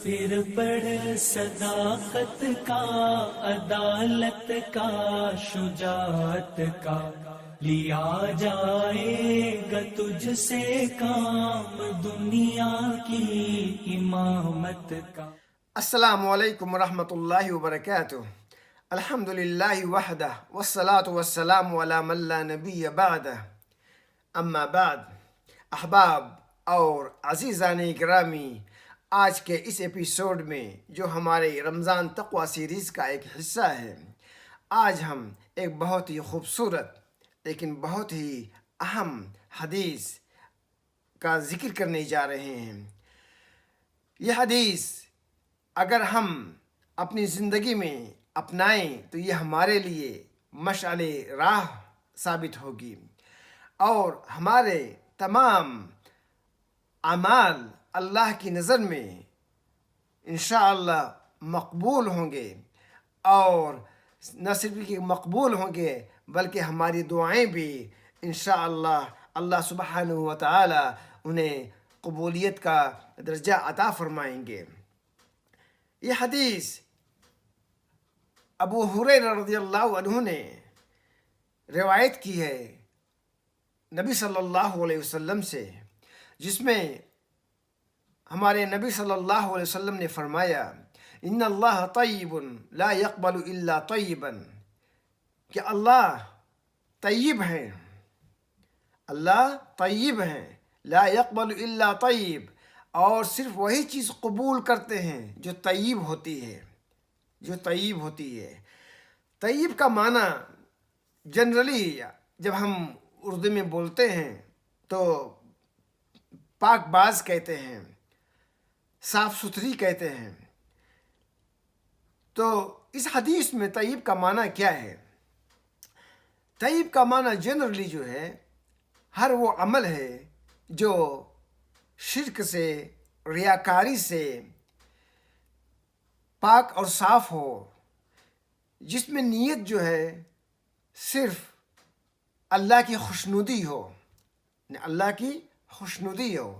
پھر پڑھ صداقت کا، عدالت کا، شجاعت کا، لیا جائے گا تجھ سے کام دنیا کی امامت کا۔ السلام علیکم ورحمۃ اللہ وبرکاتہ۔ الحمد للہ وحدہ والصلاة والسلام علی من لا نبی بعدہ، اما بعد۔ احباب اور عزیزان گرامی، آج کے اس ایپیسوڈ میں جو ہمارے رمضان تقوی سیریز کا ایک حصہ ہے، آج ہم ایک بہت ہی خوبصورت لیکن بہت ہی اہم حدیث کا ذکر کرنے جا رہے ہیں۔ یہ حدیث اگر ہم اپنی زندگی میں اپنائیں تو یہ ہمارے لیے مشعل راہ ثابت ہوگی اور ہمارے تمام اعمال اللہ کی نظر میں انشاءاللہ مقبول ہوں گے، اور نہ صرف کہ مقبول ہوں گے بلکہ ہماری دعائیں بھی انشاءاللہ اللہ سبحانہ و تعالی انہیں قبولیت کا درجہ عطا فرمائیں گے۔ یہ حدیث ابو ہریرہ رضی اللہ عنہ نے روایت کی ہے نبی صلی اللہ علیہ وسلم سے، جس میں ہمارے نبی صلی اللہ علیہ وسلم نے فرمایا، ان اللہ طیب لا یقبل الا طیبا، کہ اللہ طیب ہیں، اللہ طیب ہیں، لا یقبل الا طیب، اور صرف وہی چیز قبول کرتے ہیں جو طیب ہوتی ہے، جو طیب ہوتی ہے۔ طیب کا معنی جنرلی جب ہم اردو میں بولتے ہیں تو پاک باز کہتے ہیں، صاف ستھری کہتے ہیں۔ تو اس حدیث میں طیب کا معنی کیا ہے؟ طیب کا معنی جنرلی جو ہے ہر وہ عمل ہے جو شرک سے، ریاکاری سے پاک اور صاف ہو، جس میں نیت جو ہے صرف اللہ کی خوشنودی ہو، اللہ کی خوشنودی ہو،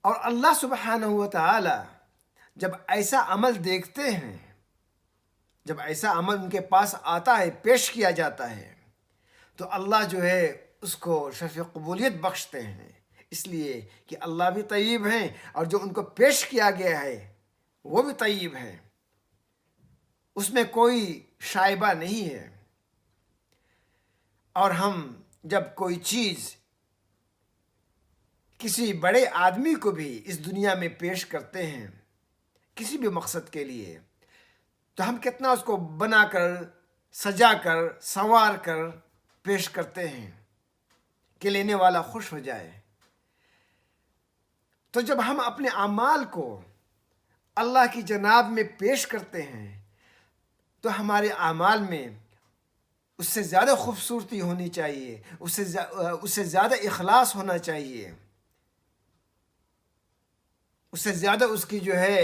اور اللہ سبحانہ و تعالی جب ایسا عمل دیکھتے ہیں، جب ایسا عمل ان کے پاس آتا ہے، پیش کیا جاتا ہے، تو اللہ جو ہے اس کو شرف قبولیت بخشتے ہیں، اس لیے کہ اللہ بھی طیب ہیں اور جو ان کو پیش کیا گیا ہے وہ بھی طیب ہے، اس میں کوئی شائبہ نہیں ہے۔ اور ہم جب کوئی چیز کسی بڑے آدمی کو بھی اس دنیا میں پیش کرتے ہیں کسی بھی مقصد کے لیے، تو ہم کتنا اس کو بنا کر، سجا کر، سنوار کر پیش کرتے ہیں کہ لینے والا خوش ہو جائے۔ تو جب ہم اپنے اعمال کو اللہ کی جناب میں پیش کرتے ہیں تو ہمارے اعمال میں اس سے زیادہ خوبصورتی ہونی چاہیے، اس سے زیادہ اخلاص ہونا چاہیے، اس سے زیادہ اس کی جو ہے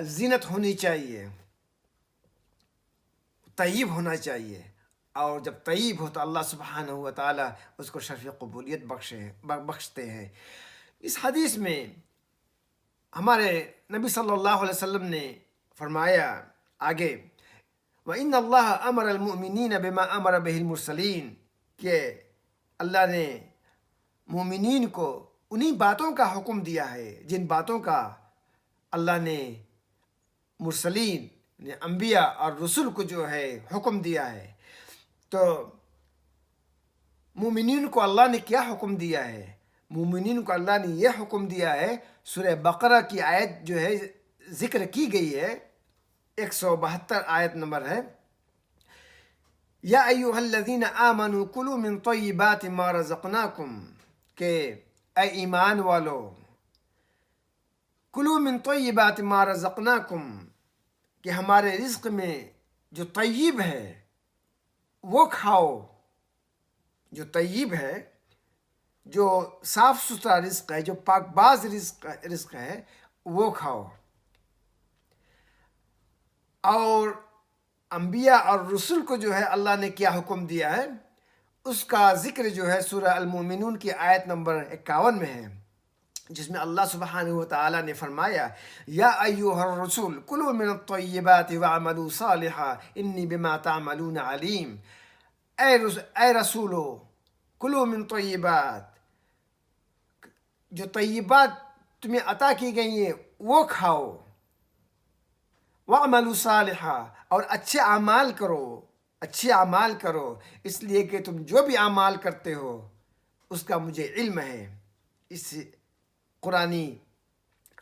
زینت ہونی چاہیے، طیب ہونا چاہیے۔ اور جب طیب ہو تو اللہ سبحانہ و تعالی اس کو شرف قبولیت بخشتے ہیں۔ اس حدیث میں ہمارے نبی صلی اللہ علیہ وسلم نے فرمایا آگے، وَإِنَّ اللَّهَ أَمَرَ الْمُؤْمِنِينَ بِمَا أَمَرَ بِهِ الْمُرْسَلِينَ، کہ اللہ نے مومنین کو انہی باتوں کا حکم دیا ہے جن باتوں کا اللہ نے مرسلین، انبیاء اور رسول کو جو ہے حکم دیا ہے۔ تو مومنین کو اللہ نے کیا حکم دیا ہے؟ مومنین کو اللہ نے یہ حکم دیا ہے، سورہ بقرہ کی آیت جو ہے ذکر کی گئی ہے، 172 آیت نمبر ہے، یا ایھا الذین آمنوا کلوا من طیبات ما رزقناکم، کہ اے ایمان والو، کلوا من طیبات ما رزقناکم، کہ ہمارے رزق میں جو طیب ہے وہ کھاؤ، جو طیب ہے، جو صاف ستھرا رزق ہے، جو پاک باز رزق ہے وہ کھاؤ۔ اور انبیاء اور رسول کو جو ہے اللہ نے کیا حکم دیا ہے اس کا ذکر جو ہے سورہ المومنون کی آیت نمبر 51 میں ہے، جس میں اللہ سبحانہ و تعالیٰ نے فرمایا یا ایھا الرسول کلوا من الطیبات واعملوا صالحا انی بما تعملون علیم، اے رسولو کلوا من طیبات، جو طیبات تمہیں عطا کی گئی ہیں وہ کھاؤ، وَعْمَلُوا صَالِحًا، اور اچھے اعمال کرو، اچھے اعمال کرو، اس لیے کہ تم جو بھی اعمال کرتے ہو اس کا مجھے علم ہے۔ اس قرآنی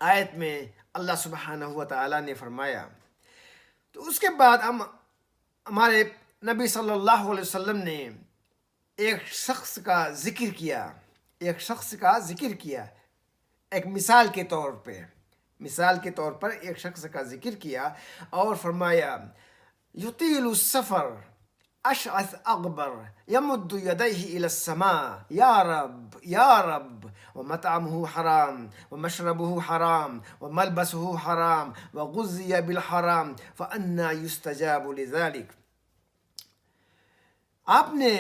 آیت میں اللہ سبحانہ و تعالیٰ نے فرمایا۔ تو اس کے بعد ہمارے نبی صلی اللہ علیہ وسلم نے ایک شخص کا ذکر کیا، ایک شخص کا ذکر کیا، ایک مثال کے طور پہ، مثال کے طور پر ایک شخص کا ذکر کیا اور فرمایا یطیل السفر اشعث اغبر یمد یدیہ الی السماء یا رب یا رب ومطعمہ حرام ومشربہ حرام وملبسہ حرام وغذی بالحرام فأنا یستجاب لذلک۔ آپ نے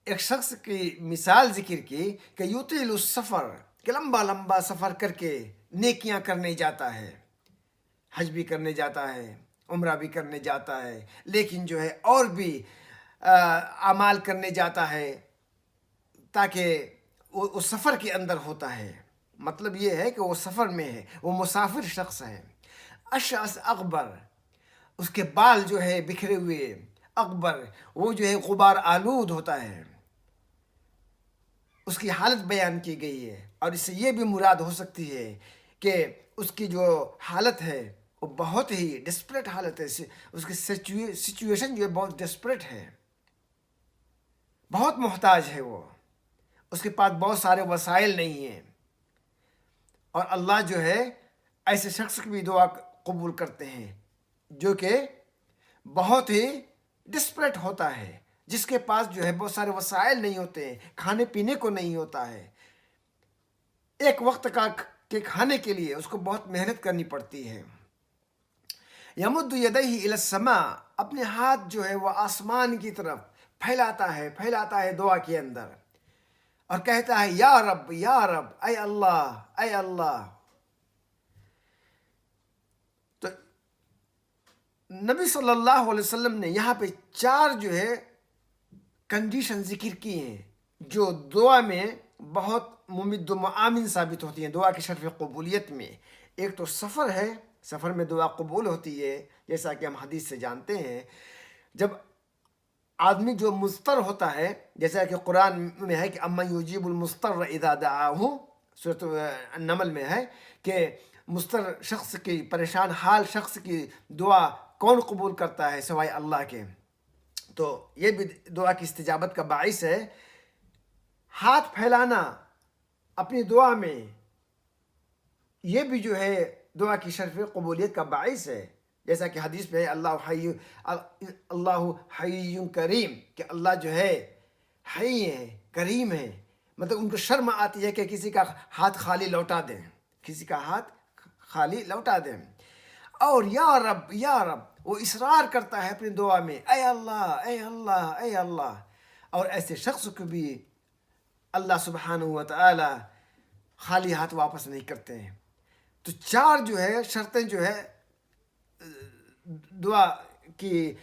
ایک شخص کی مثال ذکر کی کہ یطیل السفر، کہ لمبا لمبا سفر کر کے نیکیاں کرنے جاتا ہے، حج بھی کرنے جاتا ہے، عمرہ بھی کرنے جاتا ہے، لیکن جو ہے اور بھی اعمال کرنے جاتا ہے تاکہ وہ اس سفر کے اندر ہوتا ہے۔ مطلب یہ ہے کہ وہ سفر میں ہے، وہ مسافر شخص ہے۔ اشعث اغبر، اس کے بال جو ہے بکھرے ہوئے، اغبر وہ جو ہے غبار آلود ہوتا ہے، اس کی حالت بیان کی گئی ہے، اور اس سے یہ بھی مراد ہو سکتی ہے کہ اس کی جو حالت ہے وہ بہت ہی ڈسپریٹ حالت ہے، اس کی سچویشن جو ہے بہت ڈسپریٹ ہے، بہت محتاج ہے، وہ اس کے پاس بہت سارے وسائل نہیں ہیں، اور اللہ جو ہے ایسے شخص کی بھی دعا قبول کرتے ہیں جو کہ بہت ہی ڈسپریٹ ہوتا ہے، جس کے پاس جو ہے بہت سارے وسائل نہیں ہوتے ہیں، کھانے پینے کو نہیں ہوتا ہے، ایک وقت کا کے کھانے کے لیے اس کو بہت محنت کرنی پڑتی ہے۔ یمد یدیہ الی السماء، اپنے ہاتھ جو ہے وہ آسمان کی طرف پھیلاتا ہے دعا کے اندر، اور کہتا ہے یا رب یا رب، اے اللہ اے اللہ۔ تو نبی صلی اللہ علیہ وسلم نے یہاں پہ 4 جو ہے کنڈیشن ذکر کی ہیں جو دعا میں بہت ممد و معاون ثابت ہوتی ہیں دعا کی شرف قبولیت میں۔ ایک تو سفر ہے، سفر میں دعا قبول ہوتی ہے، جیسا کہ ہم حدیث سے جانتے ہیں۔ جب آدمی جو مضطر ہوتا ہے، جیسا کہ قرآن میں ہے کہ امن یجیب المضطر اذا دعاہ، سورۃ النمل میں ہے کہ مضطر شخص کی، پریشان حال شخص کی دعا کون قبول کرتا ہے سوائے اللہ کے۔ تو یہ بھی دعا کی استجابت کا باعث ہے۔ ہاتھ پھیلانا اپنی دعا میں، یہ بھی جو ہے دعا کی شرف قبولیت کا باعث ہے، جیسا کہ حدیث میں ہے اللہ حی کریم، کہ اللہ جو ہے حی ہے، کریم ہے، مطلب ان کو شرم آتی ہے کہ کسی کا ہاتھ خالی لوٹا دیں، کسی کا ہاتھ خالی لوٹا دیں۔ اور یا رب یا رب، وہ اصرار کرتا ہے اپنی دعا میں، اے اللہ اے اللہ اے اللہ، اور ایسے شخص کو بھی اللہ سبحانہ و تعالی خالی ہاتھ واپس نہیں کرتے ہیں۔ تو 4 جو ہے شرطیں جو ہے دعا کی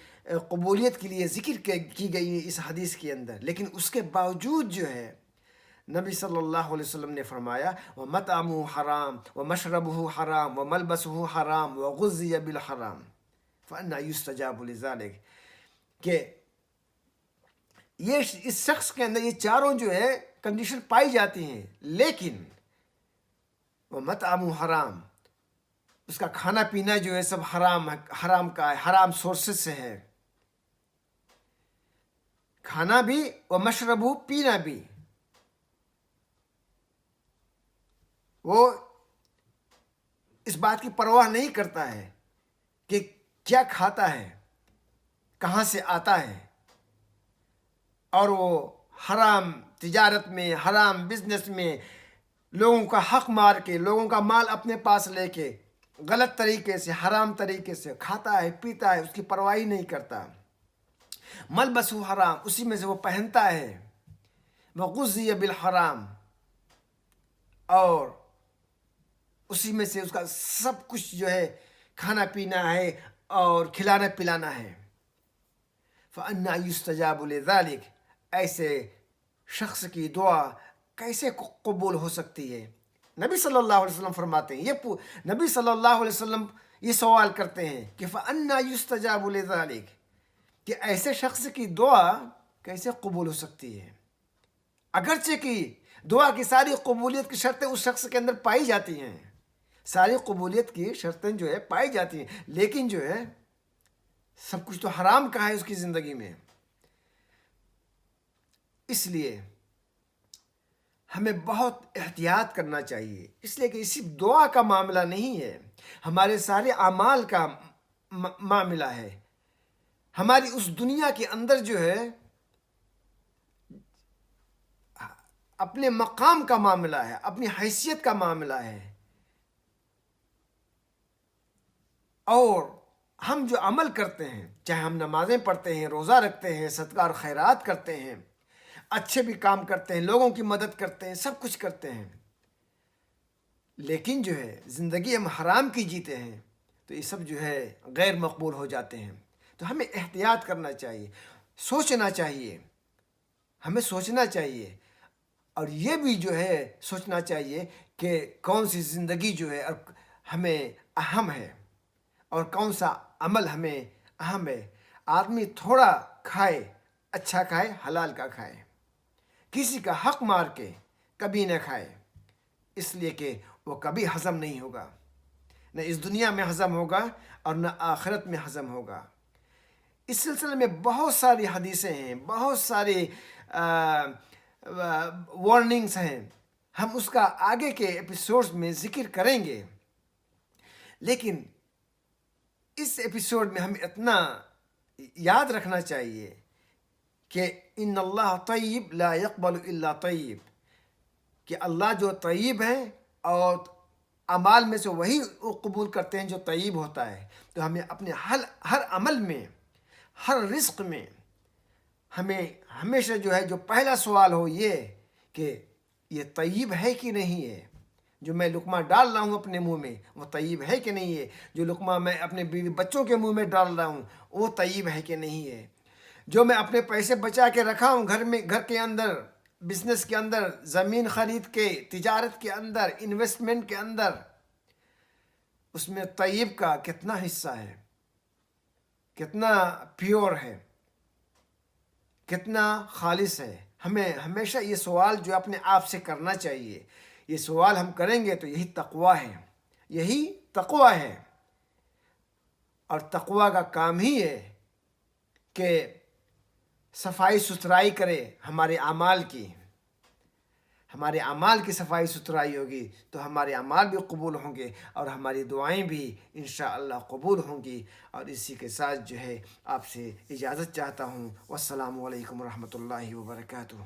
قبولیت کے لیے ذکر کی گئی اس حدیث کے اندر، لیکن اس کے باوجود جو ہے نبی صلی اللہ علیہ وسلم نے فرمایا وَمَطْعَمُهُ حرام وَمَشْرَبُهُ حرام وَمَلْبَسُهُ حرام وَغُذِّيَ بِالْحَرام فَأَنَّىٰ يُسْتَجَابُ لِذَٰلِكَ، کہ یہ اس شخص کے اندر یہ 4 جو ہے کنڈیشن پائی جاتی ہیں، لیکن وَمَطْعَمُهُ حرام، اس کا کھانا پینا جو ہے سب حرام کا ہے، حرام سورسز سے ہے، کھانا بھی وَمَشْرَبُهُ، پینا بھی، وہ اس بات کی پرواہ نہیں کرتا ہے کہ کیا کھاتا ہے، کہاں سے آتا ہے، اور وہ حرام تجارت میں، حرام بزنس میں لوگوں کا حق مار کے، لوگوں کا مال اپنے پاس لے کے غلط طریقے سے، حرام طریقے سے کھاتا ہے، پیتا ہے، اس کی پرواہی نہیں کرتا۔ ملبسہ حرام، اسی میں سے وہ پہنتا ہے، وغذی بالحرام، اور اسی میں سے اس کا سب کچھ جو ہے کھانا پینا ہے اور کھلانا پلانا ہے. فَأَنَّا يُسْتَجَابُ لِذَلِكَ، ایسے شخص کی دعا کیسے قبول ہو سکتی ہے؟ نبی صلی اللہ علیہ وسلم فرماتے ہیں، نبی صلی اللہ علیہ وسلم یہ سوال کرتے ہیں کہ فَأَنَّا يُسْتَجَابُ لِذَلِكَ، کہ ایسے شخص کی دعا کیسے قبول ہو سکتی ہے؟ اگرچہ کہ دعا کی ساری قبولیت کی شرطیں اس شخص کے اندر پائی جاتی ہیں، ساری قبولیت کی شرطیں جو ہے پائی جاتی ہیں، لیکن جو ہے سب کچھ تو حرام کا ہے اس کی زندگی میں. اس لیے ہمیں بہت احتیاط کرنا چاہیے، اس لیے کہ صرف دعا کا معاملہ نہیں ہے، ہمارے سارے اعمال کا معاملہ ہے. ہماری اس دنیا کے اندر جو ہے اپنے مقام کا معاملہ ہے، اپنی حیثیت کا معاملہ ہے. اور ہم جو عمل کرتے ہیں، چاہے ہم نمازیں پڑھتے ہیں، روزہ رکھتے ہیں، صدقہ اور خیرات کرتے ہیں، اچھے بھی کام کرتے ہیں، لوگوں کی مدد کرتے ہیں، سب کچھ کرتے ہیں، لیکن جو ہے زندگی ہم حرام کی جیتے ہیں تو یہ سب جو ہے غیر مقبول ہو جاتے ہیں. تو ہمیں احتیاط کرنا چاہیے، سوچنا چاہیے، ہمیں سوچنا چاہیے، اور یہ بھی جو ہے سوچنا چاہیے کہ کون سی زندگی جو ہے ہمیں اہم ہے اور کون سا عمل ہمیں اہم ہے. آدمی تھوڑا کھائے، اچھا کھائے، حلال کا کھائے، کسی کا حق مار کے کبھی نہ کھائے، اس لیے کہ وہ کبھی ہضم نہیں ہوگا، نہ اس دنیا میں ہضم ہوگا اور نہ آخرت میں ہضم ہوگا. اس سلسلے میں بہت ساری حدیثیں ہیں، بہت ساری وارننگز ہیں، ہم اس کا آگے کے ایپیسوڈز میں ذکر کریں گے. لیکن اس ایپیسوڈ میں ہمیں اتنا یاد رکھنا چاہیے کہ ان اللہ طیب لا يقبل الا طیب، کہ اللہ جو طیب ہیں اور اعمال میں سے وہی قبول کرتے ہیں جو طیب ہوتا ہے. تو ہمیں اپنے ہر عمل میں، ہر رزق میں ہمیں ہمیشہ جو ہے جو پہلا سوال ہو یہ کہ یہ طیب ہے کہ نہیں ہے، جو میں لقمہ ڈال رہا ہوں اپنے منہ میں وہ طیب ہے کہ نہیں ہے، جو لقمہ میں اپنے بیوی بچوں کے منہ میں ڈال رہا ہوں وہ طیب ہے کہ نہیں ہے، جو میں اپنے پیسے بچا کے رکھا ہوں گھر کے اندر، بزنس کے اندر، زمین خرید کے، تجارت کے اندر، انویسٹمنٹ کے اندر، اس میں طیب کا کتنا حصہ ہے، کتنا پیور ہے، کتنا خالص ہے. ہمیں ہمیشہ یہ سوال جو اپنے آپ سے کرنا چاہیے. یہ سوال ہم کریں گے تو یہی تقویٰ ہے، یہی تقویٰ ہے. اور تقویٰ کا کام ہی ہے کہ صفائی ستھرائی کرے ہمارے اعمال کی. ہمارے اعمال کی صفائی ستھرائی ہوگی تو ہمارے اعمال بھی قبول ہوں گے اور ہماری دعائیں بھی انشاءاللہ قبول ہوں گی. اور اسی کے ساتھ جو ہے آپ سے اجازت چاہتا ہوں. والسلام علیکم ورحمۃ اللہ وبرکاتہ.